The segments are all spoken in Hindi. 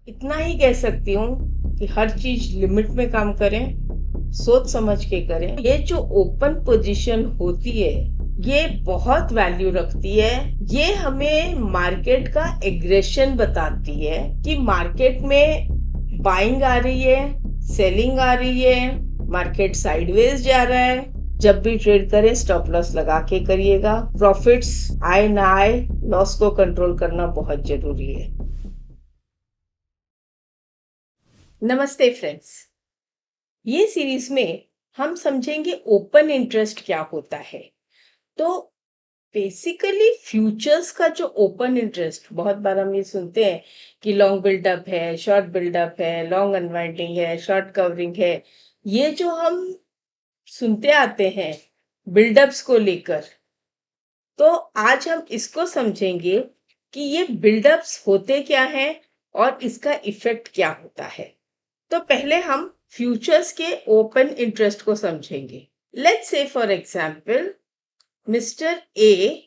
इतना ही कह सकती हूँ कि हर चीज लिमिट में काम करें, सोच समझ के करें। ये जो ओपन पोजीशन होती है ये बहुत वैल्यू रखती है। ये हमें मार्केट का एग्रेशन बताती है कि मार्केट में बाइंग आ रही है, सेलिंग आ रही है, मार्केट साइडवेज जा रहा है। जब भी ट्रेड करें स्टॉप लॉस लगा के करिएगा। प्रॉफिट्स आए ना आए, लॉस को कंट्रोल करना बहुत जरूरी है। नमस्ते फ्रेंड्स, ये सीरीज में हम समझेंगे ओपन इंटरेस्ट क्या होता है। तो बेसिकली फ्यूचर्स का जो ओपन इंटरेस्ट, बहुत बार हम ये सुनते हैं कि लॉन्ग बिल्डअप है, शॉर्ट बिल्डअप है, लॉन्ग अनवाइंडिंग है, शॉर्ट कवरिंग है। ये जो हम सुनते आते हैं बिल्डअप्स को लेकर, तो आज हम इसको समझेंगे कि ये बिल्डअप्स होते क्या हैं और इसका इफेक्ट क्या होता है। तो पहले हम फ्यूचर्स के ओपन इंटरेस्ट को समझेंगे। Let's say for example mister A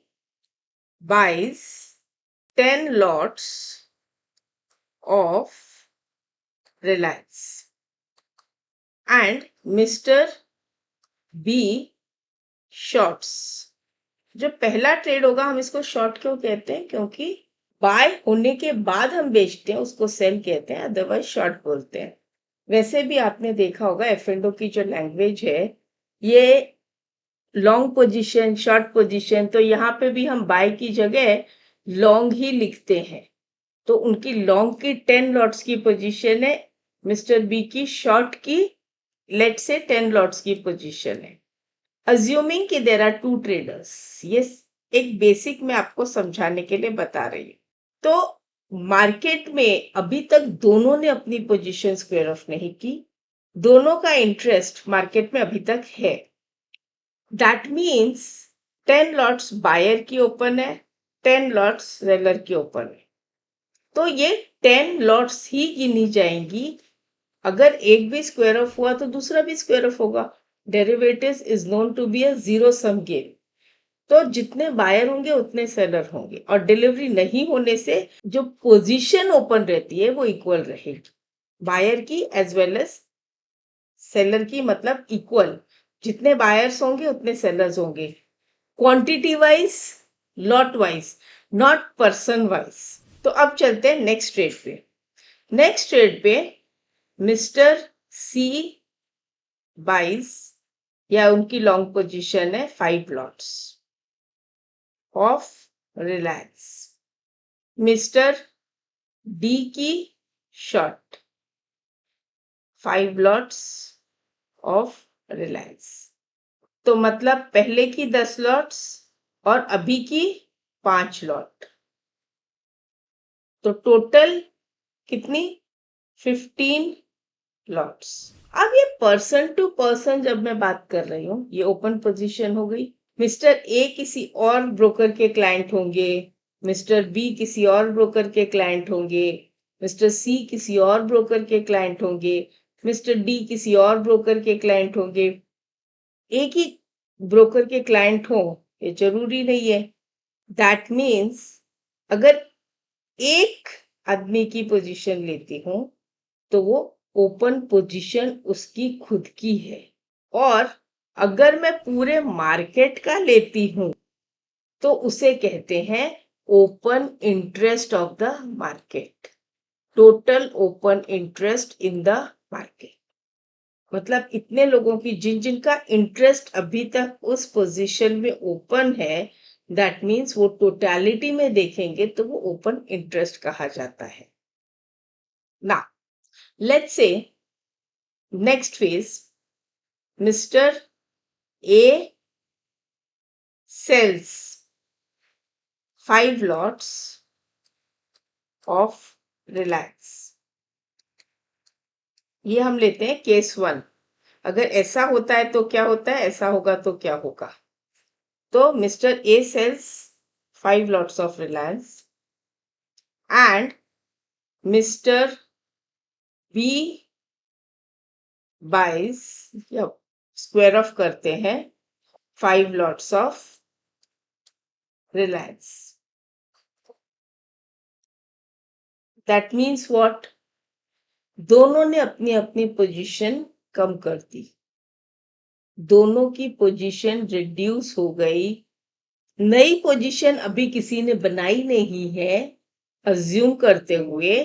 buys 10 lots of Reliance and Mr. B shorts। जो पहला ट्रेड होगा हम इसको शॉर्ट क्यों कहते हैं? क्योंकि बाय होने के बाद हम बेचते हैं, उसको सेल कहते हैं, अदरवाइज शॉर्ट बोलते हैं। वैसे भी आपने देखा होगा एफ&ओ की जो लैंग्वेज है ये लॉन्ग पोजीशन, शॉर्ट पोजीशन, तो यहाँ पे भी हम बाय की जगह लॉन्ग ही लिखते हैं। तो उनकी लॉन्ग की 10 लॉट्स की पोजीशन है, मिस्टर बी की शॉर्ट की लेट से 10 लॉट्स की पोजीशन है। अज्यूमिंग कि देयर आर टू ट्रेडर्स, ये एक बेसिक मैं आपको समझाने के लिए बता रही हूँ। तो मार्केट में अभी तक दोनों ने अपनी पोजीशन स्क्वेयर ऑफ नहीं की, दोनों का इंटरेस्ट मार्केट में अभी तक है। दैट मीन्स 10 लॉट्स बायर की ओपन है, 10 लॉट्स सेलर की ओपन है। तो ये 10 लॉट्स ही गिनी जाएंगी। अगर एक भी स्क्वायर ऑफ हुआ तो दूसरा भी स्क्वायर ऑफ होगा। Derivatives is known to be a zero sum game. तो जितने बायर होंगे उतने सेलर होंगे और डिलीवरी नहीं होने से जो पोजीशन ओपन रहती है वो इक्वल रहेगी, बायर की एज वेल एज सेलर की, मतलब इक्वल। जितने बायर्स होंगे उतने सेलर्स होंगे, quantity wise, lot wise, not person wise. तो अब चलते हैं नेक्स्ट ट्रेड पे। नेक्स्ट ट्रेड पे मिस्टर सी बाइज, या उनकी लॉन्ग पोजीशन है 5 lots of Reliance, mister D की शॉर्ट 5 लॉट्स ऑफ रिलायंस। तो मतलब पहले की 10 लॉट्स और अभी की 5 लॉट, तो टोटल कितनी? 15 लॉट्स। अब ये पर्सन टू पर्सन जब मैं बात कर रही हूँ, ये ओपन पोजीशन हो गई। मिस्टर ए किसी और ब्रोकर के क्लाइंट होंगे, मिस्टर बी किसी और ब्रोकर के क्लाइंट होंगे, मिस्टर सी किसी और ब्रोकर के क्लाइंट होंगे, मिस्टर डी किसी और ब्रोकर के क्लाइंट होंगे। एक ही ब्रोकर के क्लाइंट हो ये जरूरी नहीं है। दैट मीन्स अगर एक आदमी की पोजीशन लेती हूँ तो वो ओपन पोजीशन उसकी खुद की है। और अगर मैं पूरे मार्केट का लेती हूँ तो उसे कहते हैं open interest of the market, total open interest in the market. मतलब इतने लोगों की जिनका इंटरेस्ट अभी तक उस पोजीशन में ओपन है, दैट मीन्स वो टोटलिटी में देखेंगे तो वो ओपन इंटरेस्ट कहा जाता है ना। Let's say next phase, mister A sells 5 lots of Reliance। ये हम लेते हैं केस 1। अगर ऐसा होता है तो क्या होता है, ऐसा होगा तो क्या होगा। तो mister A sells 5 lots of Reliance and mister B buys, या स्क्वायर ऑफ करते हैं, 5 lots of Reliance। That means what? दोनों ने अपनी अपनी पोजीशन कम कर दी, दोनों की पोजीशन रिड्यूस हो गई। नई पोजीशन अभी किसी ने बनाई नहीं है, अज्यूम करते हुए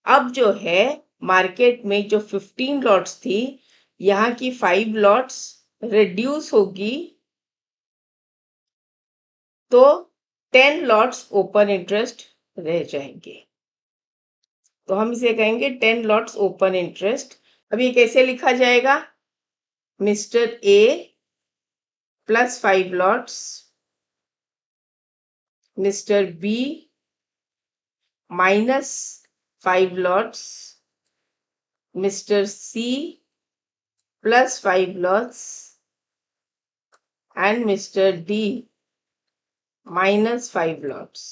अब जो है मार्केट में जो 15 लॉट्स थी, यहाँ की 5 लॉट्स रिड्यूस होगी तो 10 लॉट्स ओपन इंटरेस्ट रह जाएंगे। तो हम इसे कहेंगे 10 लॉट्स ओपन इंटरेस्ट। अब ये कैसे लिखा जाएगा? Mister A plus 5 lots, mister B minus 5 lots, mister C plus 5 lots and mister D minus 5 lots.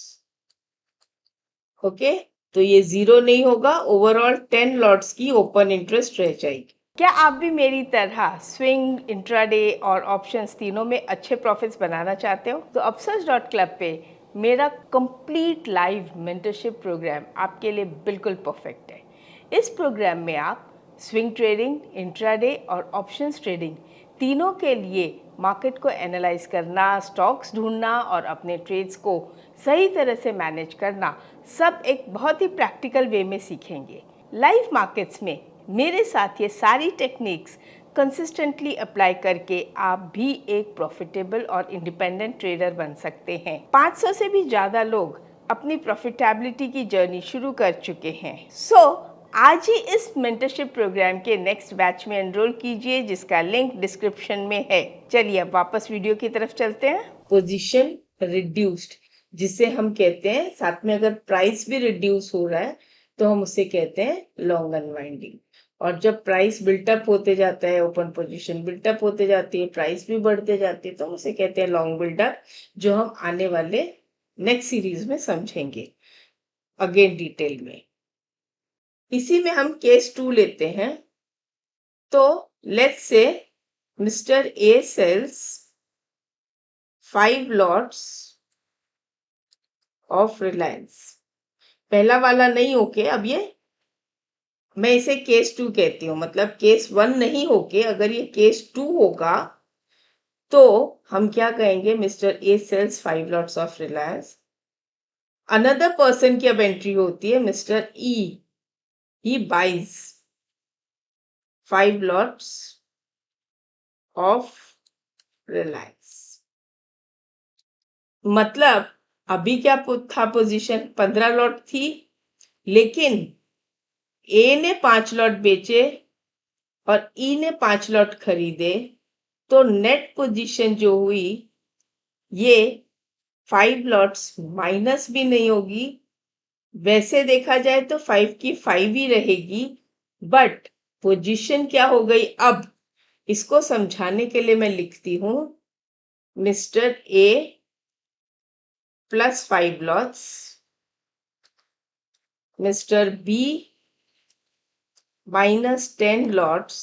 Okay, तो ये 0 नहीं होगा, ओवरऑल 10 लॉट्स की ओपन इंटरेस्ट रह जाएगी। क्या आप भी मेरी तरह स्विंग, इंट्राडे और ऑप्शंस तीनों में अच्छे प्रॉफिट्स बनाना चाहते हो? तो upsurge.club पे मेरा कंप्लीट लाइव मेंटरशिप प्रोग्राम आपके लिए बिल्कुल परफेक्ट है। इस प्रोग्राम में आप स्विंग ट्रेडिंग, इंट्राडे और ऑप्शंस ट्रेडिंग तीनों के लिए मार्केट को एनालाइज करना, स्टॉक्स ढूंढना और अपने ट्रेड्स को सही तरह से मैनेज करना, सब एक बहुत ही प्रैक्टिकल वे में सीखेंगे। लाइव मार्केट्स में मेरे साथ ये सारी टेक्निक्स कंसिस्टेंटली अप्लाई करके आप भी एक प्रॉफिटेबल और इंडिपेंडेंट ट्रेडर बन सकते हैं। 500 से भी ज़्यादा लोग अपनी प्रॉफिटेबिलिटी की जर्नी शुरू कर चुके हैं। आज ही इस मेंटरशिप प्रोग्राम के नेक्स्ट बैच में एनरोल कीजिए, जिसका लिंक डिस्क्रिप्शन में है। चलिए अब वापस वीडियो की तरफ चलते हैं। पोजीशन रिड्यूस्ड जिसे हम कहते हैं, साथ में अगर प्राइस भी रिड्यूस हो रहा है तो हम उसे कहते हैं लॉन्ग अनवाइंडिंग। और जब प्राइस बिल्टअप होते जाता है, ओपन पोजीशन बिल्टअप होते जाती है, प्राइस भी बढ़ते जाती है, तो उसे कहते हैं लॉन्ग बिल्डअप, जो हम आने वाले नेक्स्ट सीरीज में समझेंगे अगेन डिटेल में। इसी में हम केस 2 लेते हैं। तो let's say mister A sells 5 lots of Reliance. पहला वाला नहीं होके अब ये मैं इसे केस 2 कहती हूँ, मतलब केस 1 नहीं होके अगर ये केस 2 होगा तो हम क्या कहेंगे? Mister A sells 5 lots of Reliance. Another person की अब एंट्री होती है, mister E, he buys 5 lots of Reliance. मतलब अभी क्या था पोजीशन? 15 लॉट थी, लेकिन ए ने 5 लॉट बेचे और ई ने 5 लॉट खरीदे, तो नेट पोजीशन जो हुई ये 5 लॉट्स माइनस भी नहीं होगी। वैसे देखा जाए तो 5 की 5 ही रहेगी, बट पोजीशन क्या हो गई? अब इसको समझाने के लिए मैं लिखती हूं mister A plus 5 lots, mister B minus 10 lots,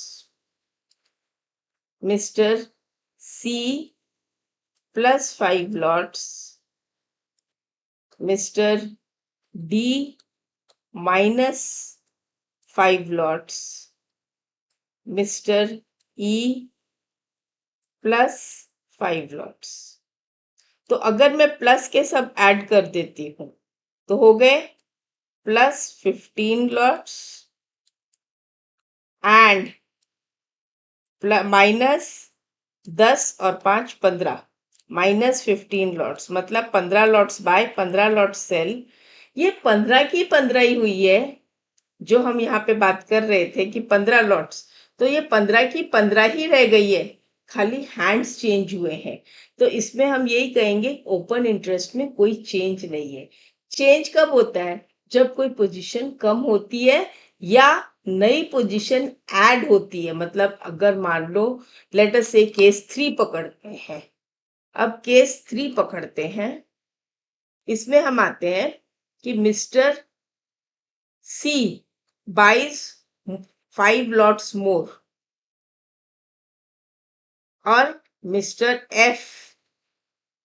Mr. C plus 5 lots, Mr. D minus 5 lots, Mr. E plus 5 lots। तो अगर मैं प्लस के सब ऐड कर देती हूँ तो हो गए प्लस 15 लॉट्स एंड माइनस 10 और 5 15, माइनस 15 लॉट्स, मतलब 15 लॉट्स बाय 15 लॉट्स सेल। ये 15 की 15 ही हुई है जो हम यहाँ पे बात कर रहे थे कि 15 लॉट्स, तो ये 15 की 15 ही रह गई है, खाली हैंड्स चेंज हुए हैं। तो इसमें हम यही कहेंगे ओपन इंटरेस्ट में कोई चेंज नहीं है। चेंज कब होता है? जब कोई पोजीशन कम होती है या नई पोजीशन ऐड होती है। मतलब अगर मान लो लेट अस से केस 3 पकड़ते हैं। अब केस 3 पकड़ते हैं, इसमें हम आते हैं कि मिस्टर सी buys 5 lots more और mister F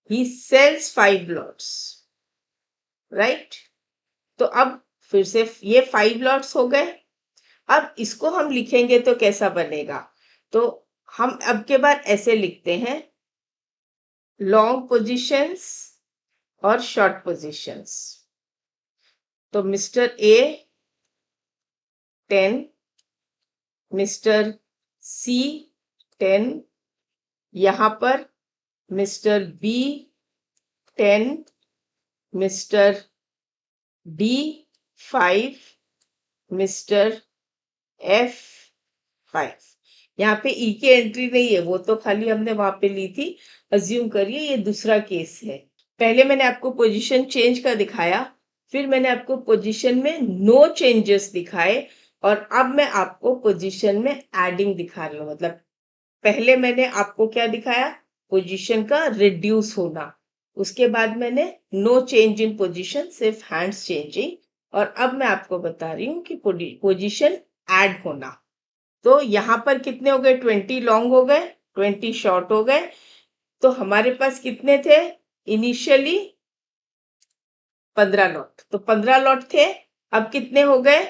he sells 5 lots, right? तो अब फिर से ये 5 lots हो गए। अब इसको हम लिखेंगे तो कैसा बनेगा, तो हम अब के बाद ऐसे लिखते हैं, लॉन्ग पोजीशंस और शॉर्ट पोजीशंस। तो मिस्टर ए 10, मिस्टर सी 10, यहां पर mister B 10, mister D 5, mister F 5। यहाँ पे ई की एंट्री नहीं है, वो तो खाली हमने वहां पे ली थी। अज्यूम करिए ये दूसरा केस है। पहले मैंने आपको पोजीशन चेंज का दिखाया, फिर मैंने आपको पोजीशन में नो चेंजेस दिखाए, और अब मैं आपको पोजीशन में एडिंग दिखा रही हूँ। मतलब पहले मैंने आपको क्या दिखाया, पोजीशन का रिड्यूस होना, उसके बाद मैंने नो चेंज इन पोजीशन, सिर्फ हैंड्स चेंजिंग, और अब मैं आपको बता रही हूँ कि पोजीशन ऐड होना। तो यहाँ पर कितने हो गए, 20 लॉन्ग हो गए, 20 शॉर्ट हो गए। तो हमारे पास कितने थे इनिशियली, 15 लॉट। तो 15 लॉट थे, अब कितने हो गए,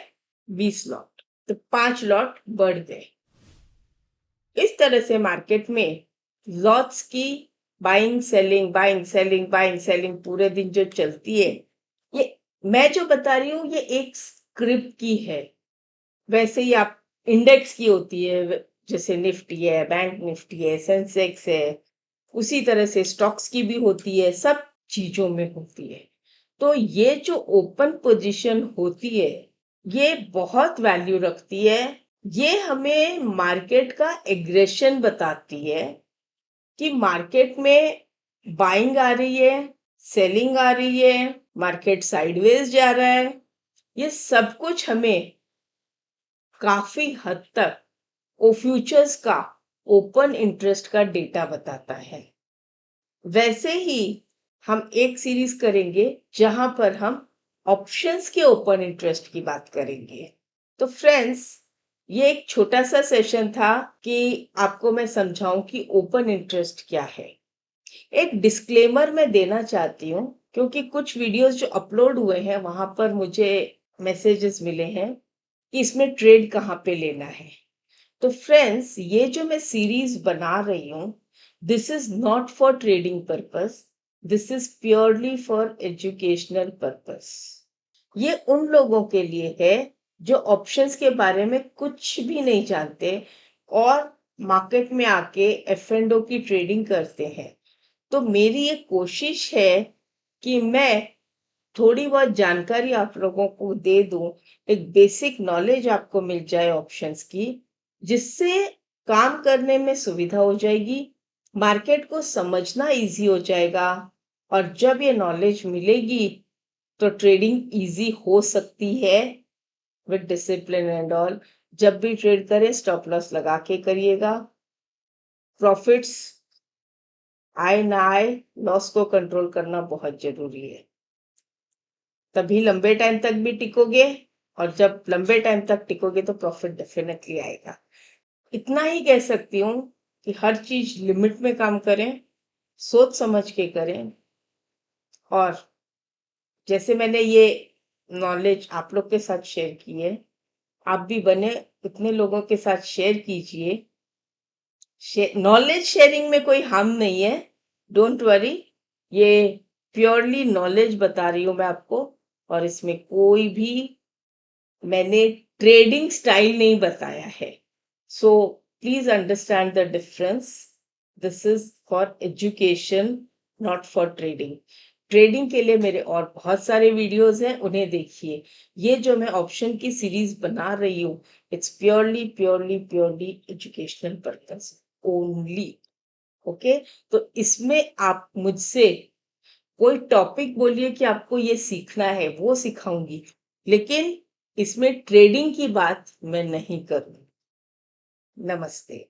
20 लॉट। तो 5 लॉट बढ़ गए। इस तरह से मार्केट में लॉट्स की buying selling, buying selling, buying selling पूरे दिन जो चलती है, ये मैं जो बता रही हूँ ये एक स्क्रिप्ट की है। वैसे ही आप इंडेक्स की होती है, जैसे निफ्टी है, बैंक निफ्टी है, सेंसेक्स है, उसी तरह से स्टॉक्स की भी होती है, सब चीजों में होती है। तो ये जो ओपन पोजीशन होती है ये बहुत वैल्यू रखती है। ये हमें मार्केट का एग्रेशन बताती है कि मार्केट में बाइंग आ रही है, सेलिंग आ रही है, मार्केट साइडवेज जा रहा है। ये सब कुछ हमें काफी हद तक वो फ्यूचर्स का ओपन इंटरेस्ट का डेटा बताता है। वैसे ही हम एक सीरीज करेंगे जहां पर हम ऑप्शंस के ओपन इंटरेस्ट की बात करेंगे। तो फ्रेंड्स, ये एक छोटा सा सेशन था कि आपको मैं समझाऊं कि ओपन इंटरेस्ट क्या है। एक डिस्क्लेमर मैं देना चाहती हूँ, क्योंकि कुछ वीडियोस जो अपलोड हुए हैं वहां पर मुझे मैसेजेस मिले हैं कि इसमें ट्रेड कहाँ पे लेना है। तो फ्रेंड्स, ये जो मैं सीरीज बना रही हूँ, this is not for trading purpose, this is purely for educational purpose. ये उन लोगों के लिए है जो ऑप्शंस के बारे में कुछ भी नहीं जानते और मार्केट में आके एफ एंड ओ की ट्रेडिंग करते हैं। तो मेरी एक कोशिश है कि मैं थोड़ी बहुत जानकारी आप लोगों को दे दूं, एक बेसिक नॉलेज आपको मिल जाए ऑप्शंस की, जिससे काम करने में सुविधा हो जाएगी, मार्केट को समझना इजी हो जाएगा, और जब ये नॉलेज मिलेगी तो ट्रेडिंग इजी हो सकती है विद डिसिप्लिन एंड ऑल। जब भी ट्रेड करें स्टॉप लॉस लगा के करिएगा। प्रॉफिट्स आए ना आए, लॉस को कंट्रोल करना बहुत जरूरी है, तभी लंबे टाइम तक भी टिकोगे, और जब लंबे टाइम तक टिकोगे तो प्रॉफिट डेफिनेटली आएगा। इतना ही कह सकती हूँ कि हर चीज लिमिट में काम करें, सोच समझ के करें, और जैसे मैंने ये नॉलेज आप लोग के साथ शेयर की है, आप भी बने उतने लोगों के साथ शेयर कीजिए। नॉलेज शेयरिंग में कोई हार्म नहीं है, डोंट वरी। ये प्योरली नॉलेज बता रही हूँ मैं आपको, और इसमें कोई भी मैंने ट्रेडिंग स्टाइल नहीं बताया है। So please understand the difference. This is for education, not for trading. Trading के लिए मेरे और बहुत सारे वीडियोस हैं, उन्हें देखिए। ये जो मैं ऑप्शन की सीरीज बना रही हूँ, it's purely purely purely educational purpose only. Okay, तो इसमें आप मुझसे कोई टॉपिक बोलिए कि आपको ये सीखना है, वो सिखाऊंगी, लेकिन इसमें ट्रेडिंग की बात मैं नहीं करूंगी। नमस्ते।